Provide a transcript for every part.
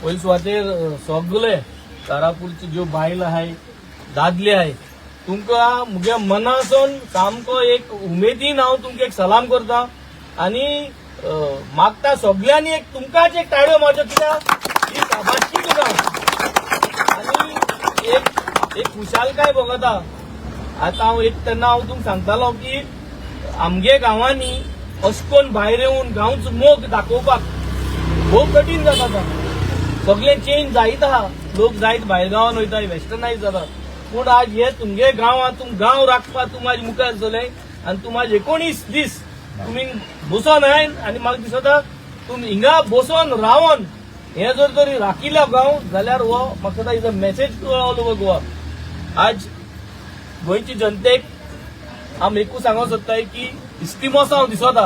पयली सुवातेर सगळे तारापूरचे ज्यो बायल आहाय दादले आहाय तुमकां म्हज्या मनासून सामको एक उमेदीन हांव तुमकां एक सलाम करता आनी मागता सगळ्यांनी एक तुमकांच एक ताळयो मारच्यो कित्याक ही शाबासकी तुका आनी एक खुशालकाय भोगता. आतां हांव एक तेन्ना हांव तुमकां सांगतालो की आमगे गांवांनी अशें करून भायर येवन गांवचो मोग दाखोवपाक खूब कठीण जाता. सगळें चेंज जायत आहा, लोक जायत भायर गांवांत वयता, वेस्टर्नायज जाता. पूण आज हे तुमगे गांवांत तुम गांव राखपाक तूं म्हाजे मुखार चलय आनी तूं म्हाजे 19 दीस तुमी बसोन आयन आनी म्हाका दिसता तुमी हिंगा बसोन रावन हे जर तरी राखिल्लो गांव जाल्यार हो म्हाका दिसता is a message to all over Goa. आज गोंयची जनतेक हांव एकूच सांगूंक सोदताय की इस्तिमोसो हांव दिसता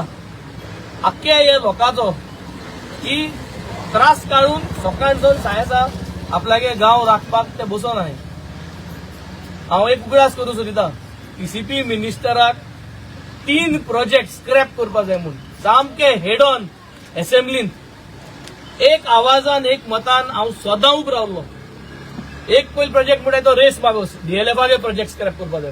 आख्या हे लोकांचो की त्रास काढून सकाळचो सायेसा आपल्यागे गांव राखपाक ते बसोन आहाय. हांव एक उगडास करूं सोदिता पीसीपी मिनिस्टराक 3 प्रोजेक्ट स्क्रॅप करपा जाय म्हूण सामके हेड ऑन असेंब्लीन एक आवाजान एक मतान हांव सदां उब रावलो. एक पयलो प्रोजेक्ट म्हणटाय तो रेस मागोस डीएलएफागे प्रोजेक्ट स्क्रॅप करपा जाय.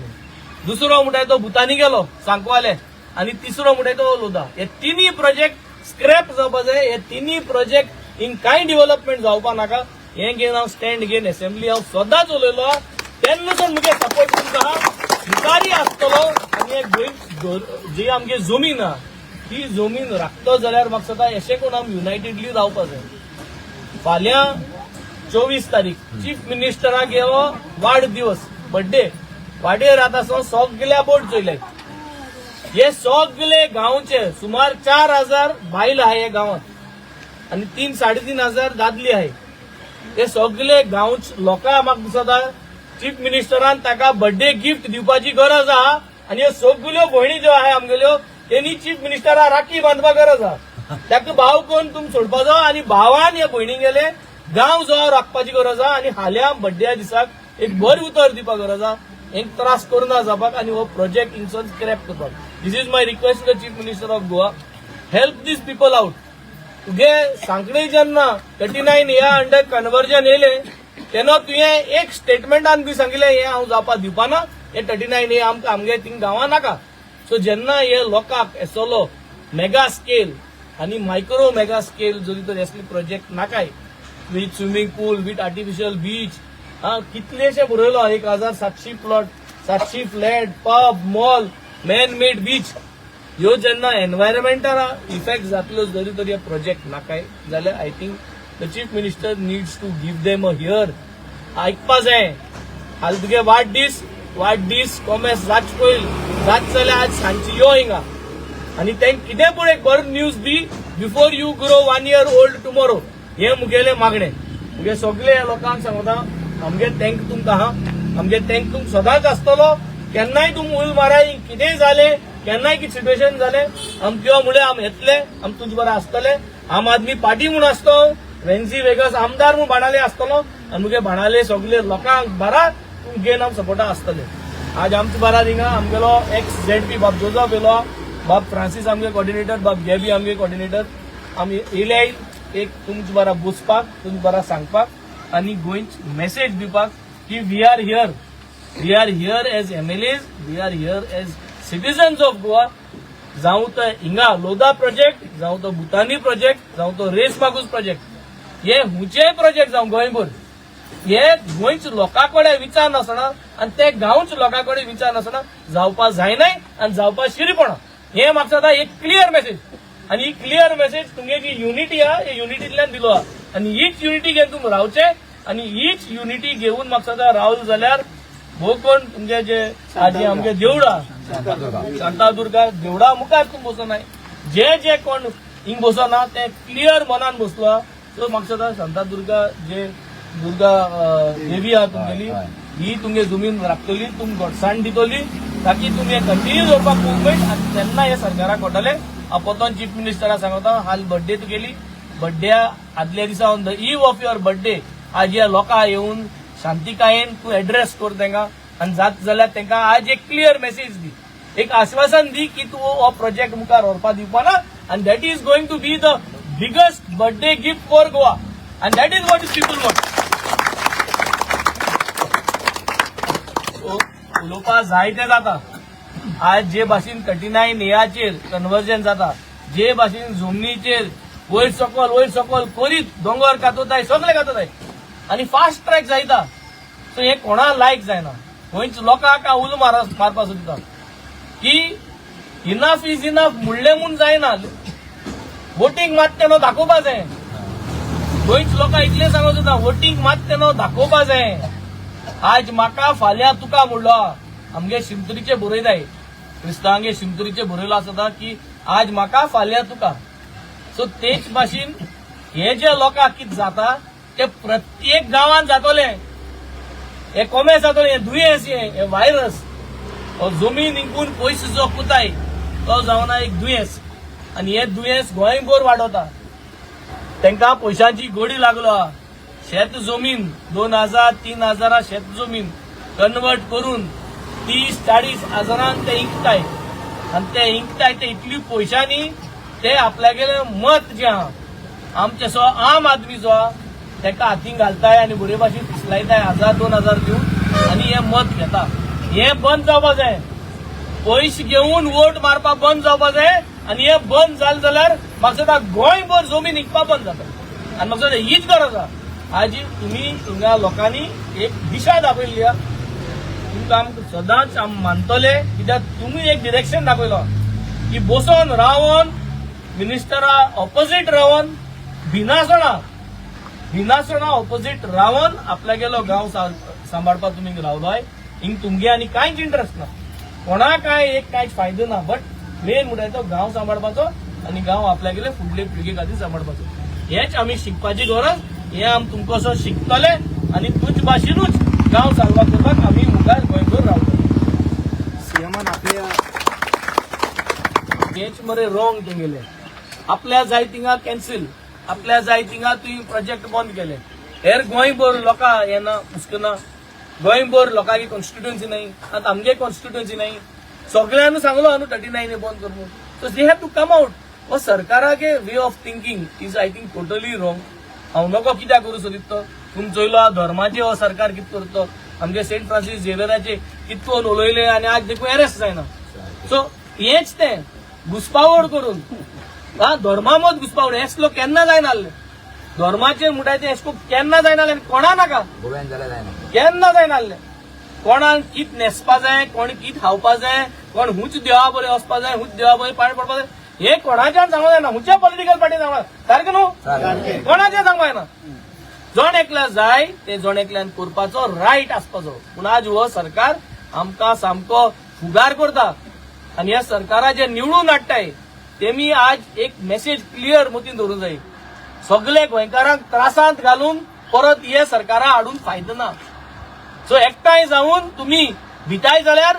दुसरो म्हणटाय तो भुतानी गेलो सांकवाले आनी तिसरो म्हणटाय तो लोदा. हे तिनी प्रोजेक्ट स्क्रॅप जावपा जाय. हे तिनी प्रोजेक्ट इन कांय डेव्हलपमेंट जावपा नाका हे घेवन हांव स्टँड घेवन असेंब्ली हांव सदांच उलयलो. तेन्नासून मुगे सपोर्ट तुमकां मुखारी आसतलो आनी एक जी आमगे जमीन आहा ती जमीन राखतो जाल्यार म्हाका सदां अशें करून आमी युनायटेडली रावपा जाय. फाल्यां 24 तारीख चीफ मिनिस्टराक येलो वाडदिवस बर्थडे वाडेर आतां सगळ्या बोट चोयल्याय. हे सगळे गांवचे सुमार 4000 बायल आहाय हे गांवांत आनी 3-3.5 दादली आहाय. हे सगळे गांवचे लोकांक म्हाका दिसता चीफ मिनिस्टरान ताका बर्थडे गिफ्ट दिवपाची गरज आहा आनी ह्यो सगळ्यो भयणी ज्यो आहाय आमगेल्यो तेणी चीफ मिनिस्टराक राखी बांदपाक गरज आहा. ताका भाव कोण तुमी सोडपाचो आनी भावान ह्या भयणीक गेले गांव जो राखपाची गरज आहा आनी हाल्या बर्थडे दिसाक एक बरें उतर दिवपाक गरज आहा. एक त्रास करना जावपाक आनी हो प्रोजेक्ट हिंगसून स्क्रॅप करपाक. This is my request to the chief minister of Goa. Help these people out. तुगे सांखणी जेन्ना 39 ह्या अंडर कन्वर्जन येयले तेन्ना तुवें एक स्टेटमेंटान बी सांगिल्लें हे हांव जावपाक दिवपाना हे 39 हे आमगे थिंग गांवां नाका. सो जेन्ना हे लोकांक एसलो मेगा स्केल आनी मायक्रो मेगा स्केल जरी तर असले प्रोजेक्ट नाकाय with swimming pool with artificial beach कितलेशे बरयलो 1700 plot 700 flat pub mall man made beach ह्यो जेन्ना एनवायरमेंटाक इफेक्ट जातलो जरी तरी हे प्रोजेक्ट नाकाय जाल्यार I think the chief minister needs to give them a hear. आयकपा जाय हाल तुगे वाडदीस कॉमेस जाच पयल जाच जाल्यार आज सांजची यो हिंगा आनी तेंक कितें पूण एक बरो news the before you grow 1 year old tomorrow. हे मुगेले मागणे मुगे सगळे लोकांक सांगता आमगे थँक तुमकां आहा. आमगे थँक तुमकां सदांच आसतलो. केन्नाय तुम उल माराय कितेंय जालें केन्नाय कितें सिच्युएशन जालें अमक्यो मुळे आम येतले आम तुजे बरो आसतले. आम आदमी पार्टी म्हूण आसतो वेन्सी वेगस आमदार म्हूण बाणाले आसतलो आनी मुगे बाणाले सगळे लोकांक बारा घेवन आम सपोर्टा आसतले. आज आमच्या बारा हिंगा आमगेलो एक्स ZP बाब जोजफ येलो बाब फ्रांसीस आमगे कोऑर्डिनेटर बाब गॅबी आमगे कोऑर्डिनेटर आमी येयले एक तुमचे बारा बसपाक तुमचे बारा सांगपाक आनी गोंयची मेसेज दिवपाक की we are here as MLAs we are here as citizens of Goa. जावं तो हिंगा लोदा प्रोजेक्ट जावं तो भुतानी प्रोजेक्ट जावं तो रेस मागूस प्रोजेक्ट हे हुंचे प्रोजेक्ट जावं गोंयभर हे गोंयच्या लोकां कडेन विचार नासतना आनी ते गांवच्या लोकां कडेन विचार नासतना जावपा जायनाय आनी जावपा शिरीपणा. हे म्हाका सदां एक क्लियर मेसेज आनी ही क्लियर मेसेज तुमगे जी युनिटी आहा हे युनिटींतल्यान दिलो आहा आनी हीच युनिटी घेवन तुमी रावचे आनी हीच युनिटी घेवन म्हाका सदां रावले जाल्यार भोव कोण तुमगे जे आजी आमगे देवळा शांतादुर्गा देवळा मुखार तुमी बसोनाय जे कोण हिंग बसोना ते क्लियर मनान बसलो आहा. सो म्हाका सदां शांतादुर्गा जे दुर्गा देवी आहा तुमगेली ही तुमगे जमीन राखतली तुमी घटसाण दितली ताकी तुमी कंटिन्यू दवरपाक मुवमेंट आनी तेन्ना हे सरकाराक कोटले. आपोतोन चीफ मिनिस्टराक सांगता हाल बर्थडे तुगेली बर्थड्या आदल्या दिसा on the eve of your birthday आज ह्या लोकांक येवन शांतिकायेन तूं एड्रेस कर तेंकां आनी जात जाल्यार तेंकां आज एक क्लियर मेसेज दी एक आश्वासन दी की तूं हो प्रोजेक्ट मुखार व्हरपा दिवपाना आनी that is going to be the biggest birthday gift for Goa. And that is what is people what. उलोवपा जाय ते जाता. आज जे भाशेन 39 एआचेर कन्वर्जन जाता, जे भाशेन जमनीचेर वयर सकल करीत दोंगर कातोताय, सगळे कातोताय आनी फास्ट ट्रॅक जायता. सो हे कोणा लायक जायना. गोंयच लोकांक उलो मारपाचो दिता की इनफ इज इनफ म्हणलें म्हूण जायना. वोटींग मात तेन्ना दाखोवपा जाय. गोंयच लोकांक इतलें सांगूंक जाता, वोटींग मात तेन्ना दाखोवपा जाय. आज म्हाका फाल्यां तुका म्हणलो, आमगे शिमतुरीचे बरयताय, क्रिस्तांवांगे शिमतुरीचे बरयलो आसता की आज म्हाका फाल्यां तुका. सो तेच भाशेन हे जे लोकांक कितें जाता ते प्रत्येक गांवांत जातले. हे कोमे जातले, हे दुयेंस, हे व्हायरस, हो जमीन इंकून पयस जो कुताय तो जावन एक दुयेंस. आनी हे दुयेंस गोंयभर वाडोता. तांकां पयशांची गोडी लागलो. शेत जमीन 2000-3000 शेत जमीन कन्वर्ट करून 30-40 हजारांक ते इंकताय. आनी ते इंकताय ते इतली पयशांनी ते आपल्यागेले मत जे आहा, आमचे सो आम आदमी जो आहा ताका हातींक घालताय आनी बरे भाशेन फिसलायताय 1000-2000 दिवन आनी हे मत घेता. हे बंद जावपा जाय. पयशे घेवन वोट मारपाक बंद जावपा जाय. आनी हे बंद जालें जाल्यार म्हाका दिसता गोंयभर जमीन इंकपा बंद जाता. आनी म्हाका दिसता हीच गरज आहा. आज तुम्ही हिंगा लोकांनी एक दिशा दाखयली. तुमकां आमकां सदांच मानतले कित्याक तुमी एक डिरेक्शन दाखयलो की बसोन रावन मिनिस्टरा ऑपोजिट रावन भिनासणा ऑपोजिट रावन आपल्यागेलो गांव सांबाळपाक तुमी रावलोय. हिंग तुमगे आनी कांयच इंटरेस्ट ना. कोणाक एक कांयच फायदो ना. बट मेन म्हणटा तो गांव सांबाळपाचो आनी गांव आपल्यागेले फुडले पिळगे खातीर सांबाळपाचो. हेच आमी शिकपाची गरज. हे आमी तुमकां असो शिकतले आनी तुज भाशेनूच गांव सारवार करपाक आमी मुखार गोंयभर रावतले. सीएमान आपल्या हेच मरे रॉंग तेंगेले. आपल्या जाय थिंगा कॅन्सील, आपल्या जाय थिंगा तुवें प्रोजेक्ट बंद केले. हेर गोंयभर लोकां येना हुस्कना. गोंयभर लोकांची कॉन्स्टिट्युएन्सी नाही. आतां आमगे कॉन्स्टिट्युएन्सी नाही. सगळ्यांनी सांगलो न्हू 39 बंद कर म्हणून. So they have to come out. हो सरकाराचे way of thinking is I think totally wrong. हांव नको कित्याक करूं सोदितो. तुमी चोयलो धर्माचे हो सरकार कितें करतो. आमगे सेंट फ्रांसीस झेवियराचे कितकोन उलयले आनी आज देखून अरेस्ट जायना. सो हेच तें घुसपावड करून धर्मा मत घुसपावड हेसलो केन्ना जायना आसलें. धर्माचेर म्हणटाय तें हेसको केन्ना जायना आसलें. कोणा नाका केन्ना जायना आसलें. कोणाक कित न्हेसपा जाय, कोण कित खावपा जाय, कोण हुंच देवा बरें वचपा जाय, हुंच देवा बरें पांय पडपा जाय, हे कोणाच्यान सांगूंक जायना. हुंच्या पॉलिटिकल पार्टी सांगूंक सारकें न्हू. कोणाचें सांगूंक जायना. जण एकल्या जाय ते जण एकल्यान करपाचो रायट आसपाचो. पूण आज हो सरकार आमकां सामको फुगार करता. आनी ह्या सरकाराचे निवडून हाडटाय तेमी आज एक मेसेज क्लियर मतीन दवरूंक जाय. सगळे गोंयकारांक त्रासांत घालून परत हे सरकारा हाडून फायदो ना. सो एकठांय जावन तुमी भिताय जाल्यार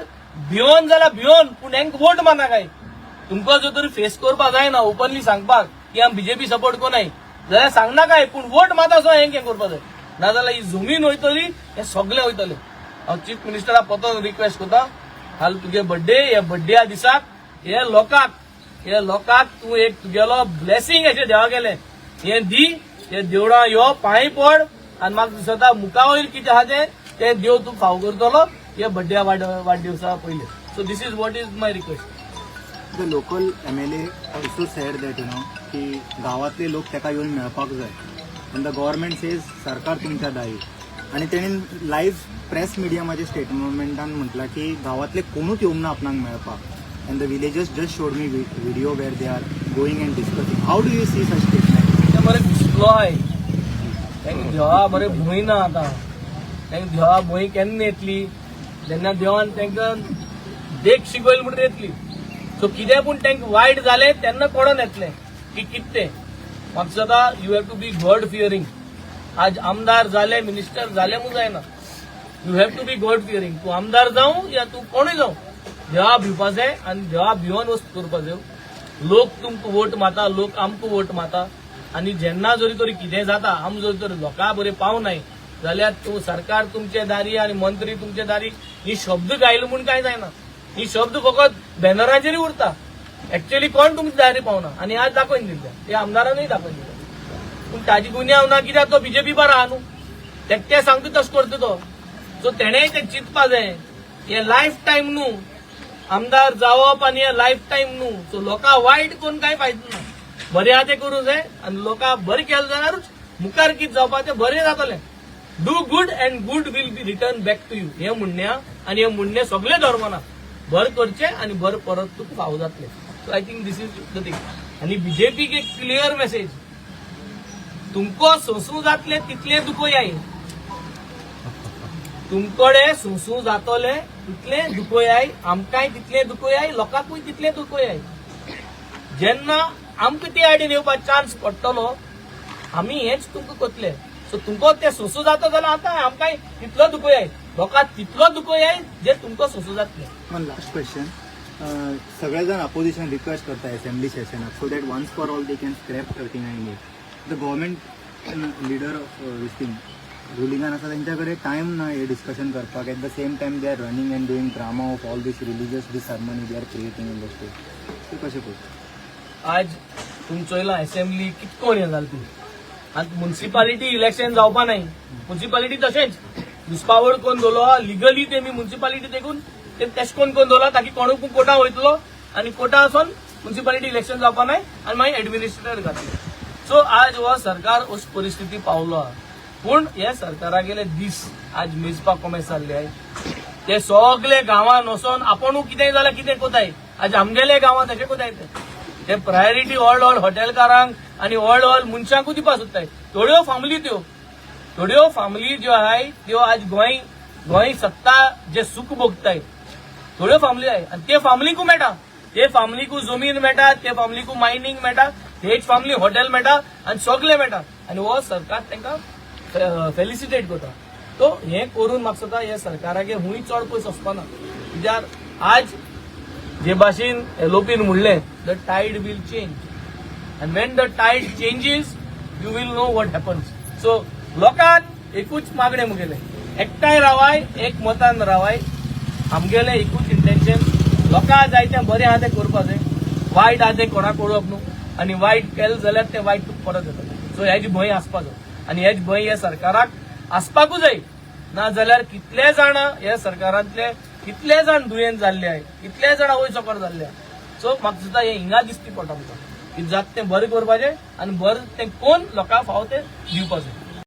भिवन पूण हेंक वोट मारनाकाय. तुमकां जर तरी फेस करपाक जायना ओपनली सांगपाक की आमी बीजेपी सपोर्ट कोनाय जाल्यार सांगनाकाय. पूण वोट माता सो हें करपाक जाय. नाजाल्यार ही जमीन वयतली, हे सगळे वयतले. हांव चीफ मिनिस्टराक परत रिक्वेस्ट करता, हाल तुगे बर्थडे, हे बर्थडेया दिसाक हे लोकांक तूं एक तुगेलो ब्लेसिंग अशें देवा गेले हे दी. हे देवळां यो पांय पड आनी म्हाका दिसता मुखा वयर कितें आहा तें देव तूं फाव करतलो हे बर्थडे वाडदिवसा पयलीं. So this is what is my request. The local MLA also sed that की गावातले लोक ताका येवन मेळपाक जाय. आनी द गव्हर्मेंट सेज सरकार तुमच्या दायी. आणि तेणेन लायव्ह प्रेस मिडियामाच्या स्टेटमेंटान म्हटलां की गावातले कोणूच येवंक ना आपणाक मेळपाक. and the villagers just showed me video where they are going and discussing. How do you see such statements? ते बरे घुसलोय. तांकां देवा बरें भंय ना आतां. तांकां देवा भंय केन्ना येतली जेन्ना देवान तांकां देख शिकयली म्हणून येतली. सो कितें पूण तांकां वायट जालें तेन्ना कळोन येतलें की कितें तें. म्हाका दिसता you have to be God fearing. आज आमदार जाले, मिनिस्टर जाले म्हूण जायना. You have to be God fearing. तूं आमदार जावं या तूं कोणूय जावं देवा भिवपा जाय आनी देवा भिवन वस्तू करपा जाय. लोक तुमकां वोट माता, लोक आमकां वोट माता. आनी जेन्ना जरी तरी कितें जाता आमी जरी तरी लोकां बरें पावनाय जाल्यार तूं सरकार तुमचे दारी आनी मंत्री तुमचे दारी ही शब्द गायले म्हूण कांय जायना. ही शब्द फकत बॅनराचेर उरता. एक्चुअली कोण तुमचे दारी पावना. आनी आज दाखोवन दिल्या ते आमदारानूय दाखोवन दिल्या. पूण ताजी गुन्यांव ना कित्याक तो बीजेपी बरो आहा न्हू ते सांगता तशें करता तो सो तेणेय ते चिंतपा जाय हे लायफ टायम न्हू आमदार जावप आनी हे लायफ टायम न्हू सो लोकांक वायट करून कांय फायदो ना बरें आहा तें करूं जाय आनी लोकांक बरें केलें जाल्यारूच मुखार कितें जावपा तें बरें जातलें do good and good will be return back to you हे म्हणणें आहा आनी हे म्हणणें सगळे धर्माना बरें करचें आनी बरें परत तुका फावो जातलें so I think this is the thing आनी बीजेपीक एक क्लियर मेसेज तुमको सोंसू जातले तितले दुखोयाय तुमकोडे सोंसू जातले तितले दुखोयाय आमकांय तितले दुखोयाय लोकांकूय तितले दुखोयाय जेन्ना आमकां ते आयडीन येवपाक चान्स पडटलो आमी हेच तुमकां कोतले सो तुमको ते सोंसू जाता जाल्यार आतां आमकांय तितलो दुखोयाय लोकांक तितलो दुखोयाय जे तुमको सोंसू जातले वन लास्ट क्वेश्चन सगळे जण अपोजिशन रिक्वेस्ट करता असेंब्ली सेशनाक so that once for all they can scrap 39A the government leader of this thing रुलिंगान आसा तेंच्याकडे टायम ना हे डिस्कशन करपाक at the same time they are running and doing drama of all these religious disharmony they are creating in the state ते कशें पळय आज तुमी चोयला असेंब्ली कितकोन हें जाली ती आनी म्युन्सिपालिटी इलेक्शन जावपा नाय म्युन्सिपालिटी तशेंच दुस्पावड कोण दवरलो लिगली तेमी म्युन्सिपालिटी देखून ते तेश कोन दवरला ताकी कोणूय कोर्टां वयतलो आनी कोर्टां वचोन म्युन्सिपालिटी इलेक्शन जावपा नाय आनी मागीर एडमिनिस्ट्रेटर घातले सो आज हो सरकार अशी परिस्थिती पावलो आहा पूण हे सरकारा गेले दीस आज मेजपाक कोमेस जाल्ले आय ते सगळे गांवांत वचोन आपुणू कितेंय जाल्यार कितें कोताय आज आमगेले गांवांत तशें कोताय ते प्रायोरिटी व्हड हॉटेलकारांक आनी व्हड मनशांकूय दिवपा सोदताय थोड्यो फामली ज्यो आहाय त्यो आज गोंय सत्ता जे सुख भोगताय थोड्यो फामली आहाय आनी ते फामलीकू मेळटा ते फामलीकू जमीन मेळटा ते फामलीकू मायनिंग मेळटा तेच फामली हॉटेल मेळटा आनी सगळे मेळटा आनी हो सरकार तांकां फेलिसिटेट करता तो हे करून म्हाका दिसता हे सरकारागे हुंय चड पयस वचपाना कित्याक आज जे भाशेन एलोपीन म्हणलें the tide will change and when the tide changes you will know what happens so लोकांक एकूच मागणें मुगेलें एकठांय रावाय एक मतान रावाय आमगेलें एकूच इंटेन्शन लोकांक जाय तें बरें आहा तें करपा जाय वायट आहा तें कोणाक कळप न्हू आनी वायट केलें जाल्यार तें वायट तुका परत येतलें सो हेजी भंय आसपा जाय आनी हेज भंय हे सरकाराक आसपाकूच जाय ना जाल्यार कितले जाण हे सरकारांतले कितले जाण दुयेंत जाल्ले आहाय कितले जाण वयर सकयल जाल्ले आहा सो म्हाका दिसता हे हिंगा दिसती पडटा आमकां की जाता तें बरें करपाचें आनी बरें तें कोण लोकांक फावो तें दिवपाचें